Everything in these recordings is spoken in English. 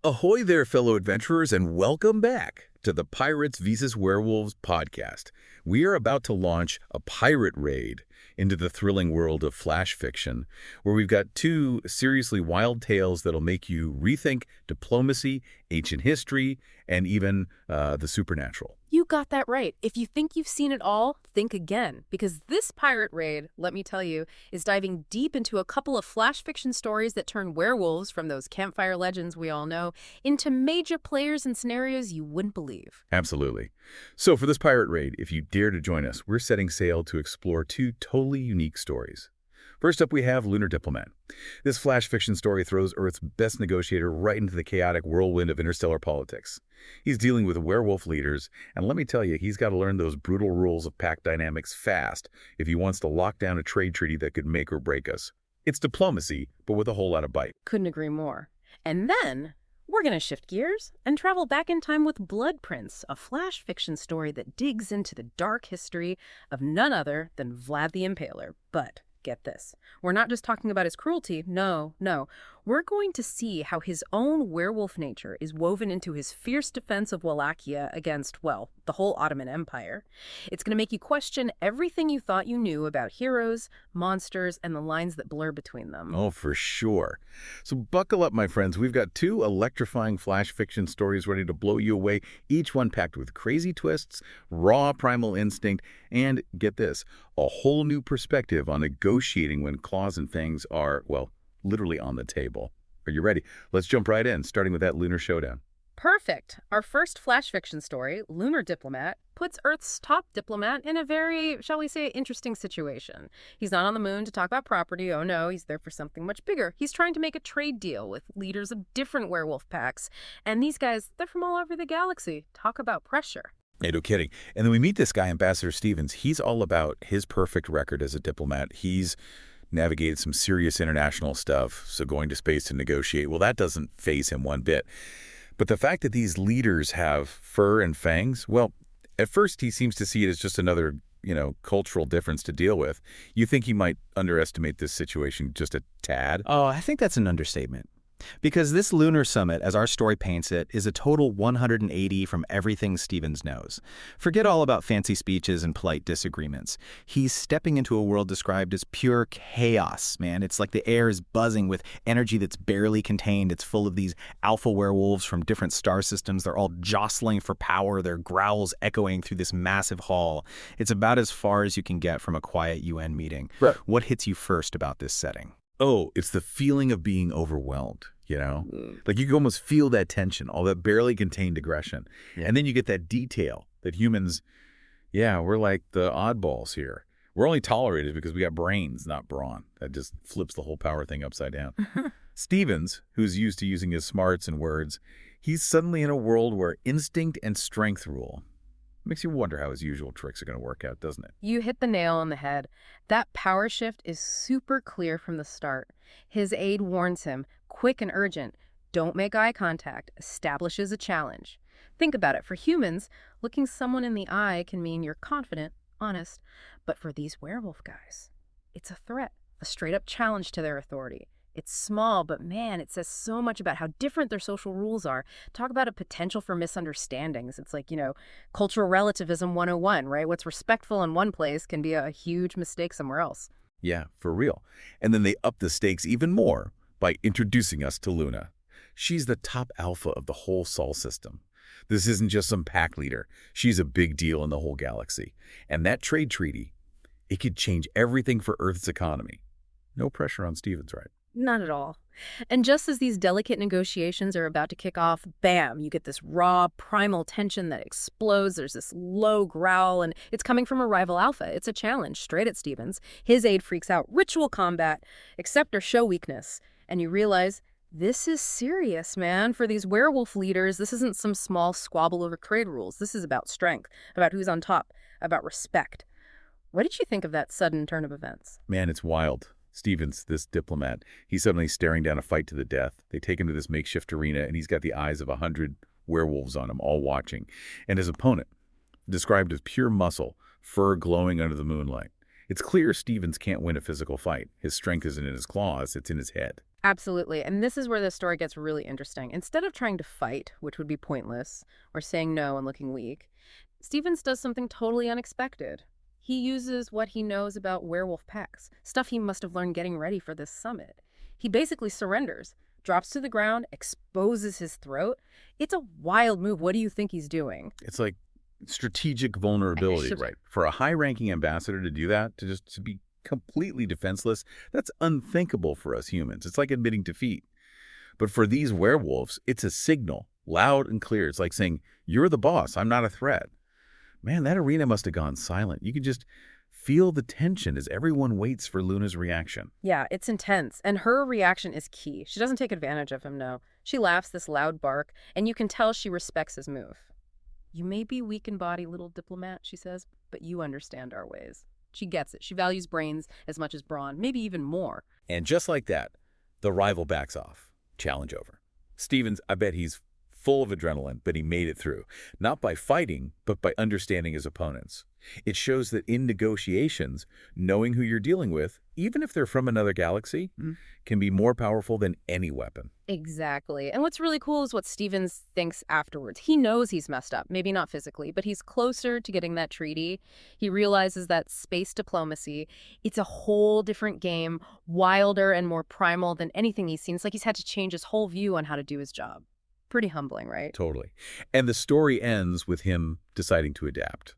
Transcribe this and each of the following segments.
Ahoy there, fellow adventurers, and welcome back to the Pirates vs. Werewolves podcast. We are about to launch a pirate raid into the thrilling world of flash fiction, where we've got two seriously wild tales that'll make you rethink diplomacy, ancient history, and even the supernatural. You got that right. If you think you've seen it all, think again. Because this pirate raid, let me tell you, is diving deep into a couple of flash fiction stories that turn werewolves from those campfire legends we all know into major players and scenarios you wouldn't believe. Absolutely. So for this pirate raid, if you dare to join us, we're setting sail to explore two totally unique stories. First up, we have Lunar Diplomat. This flash fiction story throws Earth's best negotiator right into the chaotic whirlwind of interstellar politics. He's dealing with werewolf leaders, and let me tell you, he's got to learn those brutal rules of pack dynamics fast if he wants to lock down a trade treaty that could make or break us. It's diplomacy, but with a whole lot of bite. Couldn't agree more. And then we're going to shift gears and travel back in time with Blood Prince, a flash fiction story that digs into the dark history of none other than Vlad the Impaler. But get this, we're not just talking about his cruelty. No. We're going to see how his own werewolf nature is woven into his fierce defense of Wallachia against, well, the whole Ottoman Empire. It's going to make you question everything you thought you knew about heroes, monsters, and the lines that blur between them. Oh, for sure. So buckle up, my friends. We've got two electrifying flash fiction stories ready to blow you away, each one packed with crazy twists, raw primal instinct, and, get this, a whole new perspective on negotiating when claws and fangs are, well, literally on the table. Are you ready? Let's jump right in, starting with that lunar showdown. Perfect. Our first flash fiction story, Lunar Diplomat, puts Earth's top diplomat in a very, shall we say, interesting situation. He's not on the moon to talk about property. Oh no, he's there for something much bigger. He's trying to make a trade deal with leaders of different werewolf packs. And these guys, they're from all over the galaxy. Talk about pressure. Hey, no kidding. And then we meet this guy, Ambassador Stevens. He's all about his perfect record as a diplomat. He's navigated some serious international stuff, so going to space to negotiate, well, that doesn't faze him one bit. But the fact that these leaders have fur and fangs, well, at first he seems to see it as just another, cultural difference to deal with. You think he might underestimate this situation just a tad? Oh, I think that's an understatement. Because this lunar summit, as our story paints it, is a total 180 from everything Stevens knows. Forget all about fancy speeches and polite disagreements. He's stepping into a world described as pure chaos, man. It's like the air is buzzing with energy that's barely contained. It's full of these alpha werewolves from different star systems. They're all jostling for power, their growls echoing through this massive hall. It's about as far as you can get from a quiet UN meeting. Right. What hits you first about this setting? Oh, it's the feeling of being overwhelmed, Like you can almost feel that tension, all that barely contained aggression. Yeah. And then you get that detail that humans, we're like the oddballs here. We're only tolerated because we got brains, not brawn. That just flips the whole power thing upside down. Stevens, who's used to using his smarts and words, he's suddenly in a world where instinct and strength rule. Makes you wonder how his usual tricks are going to work out, doesn't it? You hit the nail on the head. That power shift is super clear from the start. His aide warns him, quick and urgent, don't make eye contact, establishes a challenge. Think about it. For humans, looking someone in the eye can mean you're confident, honest. But for these werewolf guys, it's a threat, a straight-up challenge to their authority. It's small, but man, it says so much about how different their social rules are. Talk about a potential for misunderstandings. It's like, cultural relativism 101, right? What's respectful in one place can be a huge mistake somewhere else. Yeah, for real. And then they up the stakes even more by introducing us to Luna. She's the top alpha of the whole Sol system. This isn't just some pack leader. She's a big deal in the whole galaxy. And that trade treaty, it could change everything for Earth's economy. No pressure on Stevens, right? Not at all. And just as these delicate negotiations are about to kick off, bam, you get this raw, primal tension that explodes. There's this low growl, and it's coming from a rival alpha. It's a challenge straight at Stevens. His aide freaks out. Ritual combat. Accept or show weakness. And you realize this is serious, man. For these werewolf leaders, this isn't some small squabble over trade rules. This is about strength, about who's on top, about respect. What did you think of that sudden turn of events? Man, it's wild. Stevens, this diplomat, he's suddenly staring down a fight to the death. They take him to this makeshift arena, and he's got the eyes of 100 werewolves on him, all watching. And his opponent, described as pure muscle, fur glowing under the moonlight. It's clear Stevens can't win a physical fight. His strength isn't in his claws, it's in his head. Absolutely. And this is where the story gets really interesting. Instead of trying to fight, which would be pointless, or saying no and looking weak, Stevens does something totally unexpected. He uses what he knows about werewolf packs, stuff he must have learned getting ready for this summit. He basically surrenders, drops to the ground, exposes his throat. It's a wild move. What do you think he's doing? It's like strategic vulnerability, right? For a high-ranking ambassador to do that, to be completely defenseless, that's unthinkable for us humans. It's like admitting defeat. But for these werewolves, it's a signal, loud and clear. It's like saying, you're the boss, I'm not a threat. Man, that arena must have gone silent. You can just feel the tension as everyone waits for Luna's reaction. Yeah, it's intense, and her reaction is key. She doesn't take advantage of him, no. She laughs this loud bark, and you can tell she respects his move. You may be weak in body, little diplomat, she says, but you understand our ways. She gets it. She values brains as much as brawn, maybe even more. And just like that, the rival backs off. Challenge over. Stevens, I bet he's full of adrenaline, but he made it through. Not by fighting, but by understanding his opponents. It shows that in negotiations, knowing who you're dealing with, even if they're from another galaxy, can be more powerful than any weapon. Exactly. And what's really cool is what Stevens thinks afterwards. He knows he's messed up, maybe not physically, but he's closer to getting that treaty. He realizes that space diplomacy, it's a whole different game, wilder and more primal than anything he's seen. It's like he's had to change his whole view on how to do his job. Pretty humbling, right? Totally. And the story ends with him deciding to adapt.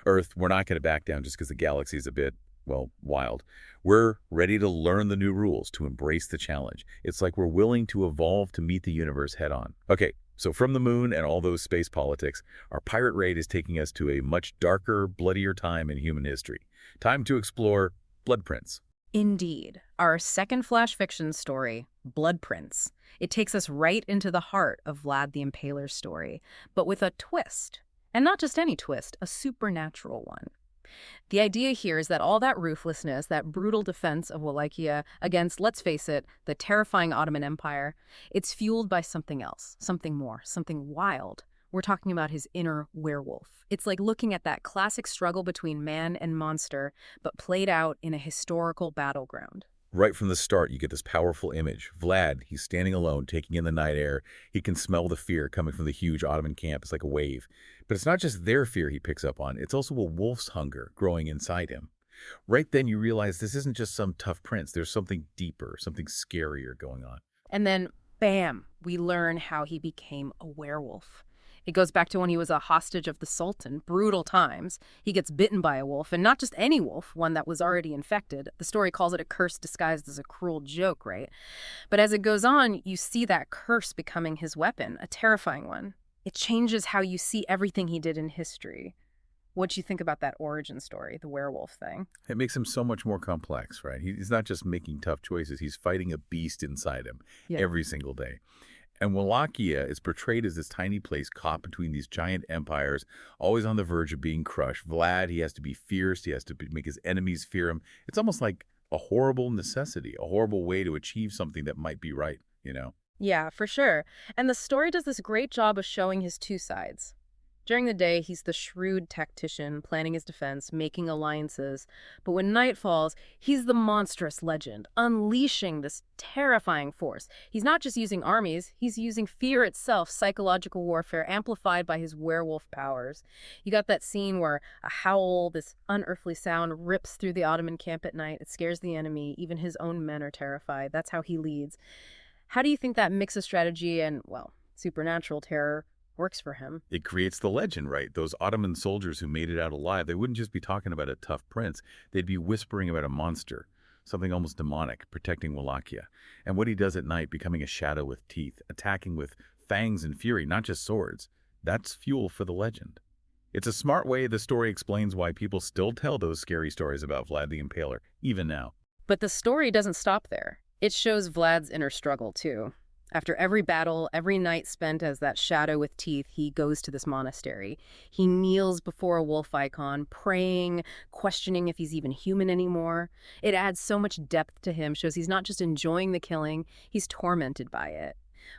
Earth, we're not going to back down just because the galaxy's a bit, well, wild. We're ready to learn the new rules, to embrace the challenge. It's like we're willing to evolve to meet the universe head on. Okay, so from the moon and all those space politics, our pirate raid is taking us to a much darker, bloodier time in human history. Time to explore blood prints. Indeed. Our second flash fiction story, Blood Prints. It takes us right into the heart of Vlad the Impaler's story, but with a twist. And not just any twist, a supernatural one. The idea here is that all that ruthlessness, that brutal defense of Wallachia against, let's face it, the terrifying Ottoman Empire, it's fueled by something else, something more, something wild. We're talking about his inner werewolf. It's like looking at that classic struggle between man and monster, but played out in a historical battleground. Right from the start, you get this powerful image. Vlad, he's standing alone, taking in the night air. He can smell the fear coming from the huge Ottoman camp. It's like a wave. But it's not just their fear he picks up on. It's also a wolf's hunger growing inside him. Right then, you realize this isn't just some tough prince. There's something deeper, something scarier going on. And then, bam, we learn how he became a werewolf. It goes back to when he was a hostage of the Sultan, brutal times. He gets bitten by a wolf, and not just any wolf, one that was already infected. The story calls it a curse disguised as a cruel joke, right? But as it goes on, you see that curse becoming his weapon, a terrifying one. It changes how you see everything he did in history. What do you think about that origin story, the werewolf thing? It makes him so much more complex, right? He's not just making tough choices. He's fighting a beast inside him every single day. And Wallachia is portrayed as this tiny place caught between these giant empires, always on the verge of being crushed. Vlad, he has to be fierce. He has to make his enemies fear him. It's almost like a horrible necessity, a horrible way to achieve something that might be right, you know? Yeah, for sure. And the story does this great job of showing his two sides. During the day, he's the shrewd tactician, planning his defense, making alliances. But when night falls, he's the monstrous legend, unleashing this terrifying force. He's not just using armies, he's using fear itself, psychological warfare, amplified by his werewolf powers. You got that scene where a howl, this unearthly sound, rips through the Ottoman camp at night. It scares the enemy. Even his own men are terrified. That's how he leads. How do you think that mix of strategy and, well, supernatural terror works for him? It creates the legend, right? Those Ottoman soldiers who made it out alive, they wouldn't just be talking about a tough prince. They'd be whispering about a monster, something almost demonic, protecting Wallachia. And what he does at night, becoming a shadow with teeth, attacking with fangs and fury, not just swords. That's fuel for the legend. It's a smart way the story explains why people still tell those scary stories about Vlad the Impaler, even now. But the story doesn't stop there. It shows Vlad's inner struggle, too. After every battle, every night spent as that shadow with teeth, he goes to this monastery. He kneels before a wolf icon, praying, questioning if he's even human anymore. It adds so much depth to him, shows he's not just enjoying the killing, he's tormented by it.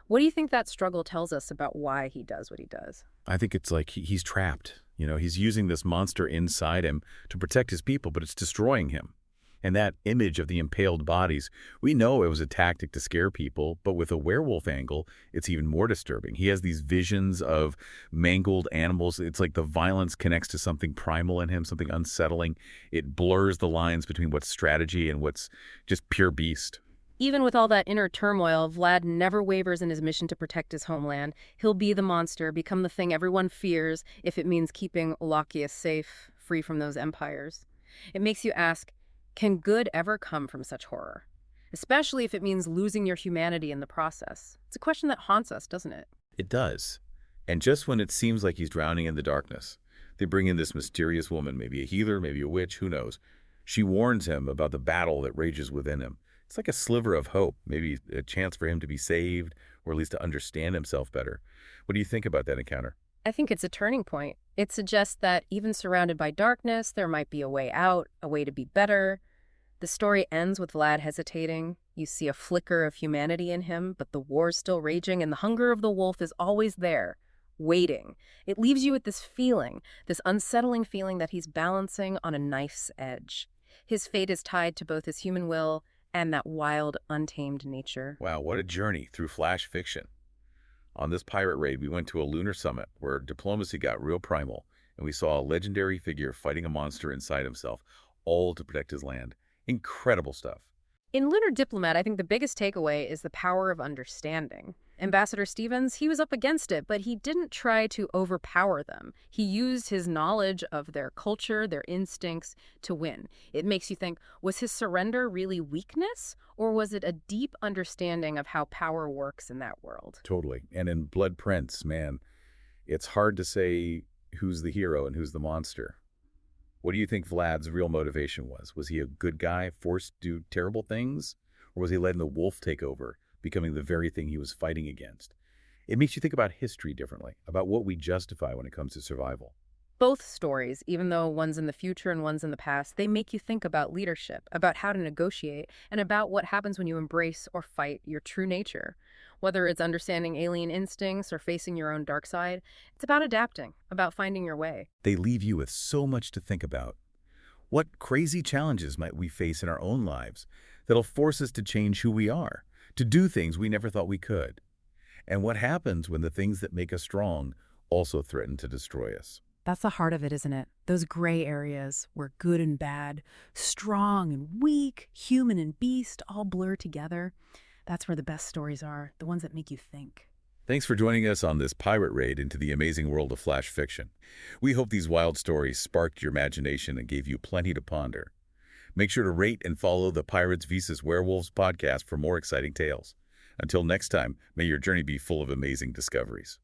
What do you think that struggle tells us about why he does what he does? I think it's like he's trapped. You know, he's using this monster inside him to protect his people, but it's destroying him. And that image of the impaled bodies, we know it was a tactic to scare people, but with a werewolf angle, it's even more disturbing. He has these visions of mangled animals. It's like the violence connects to something primal in him, something unsettling. It blurs the lines between what's strategy and what's just pure beast. Even with all that inner turmoil, Vlad never wavers in his mission to protect his homeland. He'll be the monster, become the thing everyone fears, if it means keeping Wallachia safe, free from those empires. It makes you ask, can good ever come from such horror? Especially if it means losing your humanity in the process. It's a question that haunts us, doesn't it? It does. And just when it seems like he's drowning in the darkness, they bring in this mysterious woman, maybe a healer, maybe a witch, who knows. She warns him about the battle that rages within him. It's like a sliver of hope, maybe a chance for him to be saved, or at least to understand himself better. What do you think about that encounter? I think it's a turning point. It suggests that even surrounded by darkness, there might be a way out, a way to be better. The story ends with Vlad hesitating. You see a flicker of humanity in him, but the war's still raging and the hunger of the wolf is always there, waiting. It leaves you with this feeling, this unsettling feeling that he's balancing on a knife's edge. His fate is tied to both his human will and that wild, untamed nature. Wow, what a journey through flash fiction. On this pirate raid, we went to a lunar summit where diplomacy got real primal, and we saw a legendary figure fighting a monster inside himself, all to protect his land. Incredible stuff. In Lunar Diplomat, I think the biggest takeaway is the power of understanding. Ambassador Stevens, he was up against it, but he didn't try to overpower them. He used his knowledge of their culture, their instincts, to win. It makes you think, was his surrender really weakness, or was it a deep understanding of how power works in that world? Totally. And in Blood Prince, man, it's hard to say who's the hero and who's the monster. What do you think Vlad's real motivation was? Was he a good guy, forced to do terrible things? Or was he letting the wolf take over, becoming the very thing he was fighting against? It makes you think about history differently, about what we justify when it comes to survival. Both stories, even though one's in the future and one's in the past, they make you think about leadership, about how to negotiate, and about what happens when you embrace or fight your true nature. Whether it's understanding alien instincts or facing your own dark side, it's about adapting, about finding your way. They leave you with so much to think about. What crazy challenges might we face in our own lives that'll force us to change who we are, to do things we never thought we could? And what happens when the things that make us strong also threaten to destroy us? That's the heart of it, isn't it? Those gray areas where good and bad, strong and weak, human and beast all blur together. That's where the best stories are, the ones that make you think. Thanks for joining us on this pirate raid into the amazing world of flash fiction. We hope these wild stories sparked your imagination and gave you plenty to ponder. Make sure to rate and follow the Pirates vs. Werewolves podcast for more exciting tales. Until next time, may your journey be full of amazing discoveries.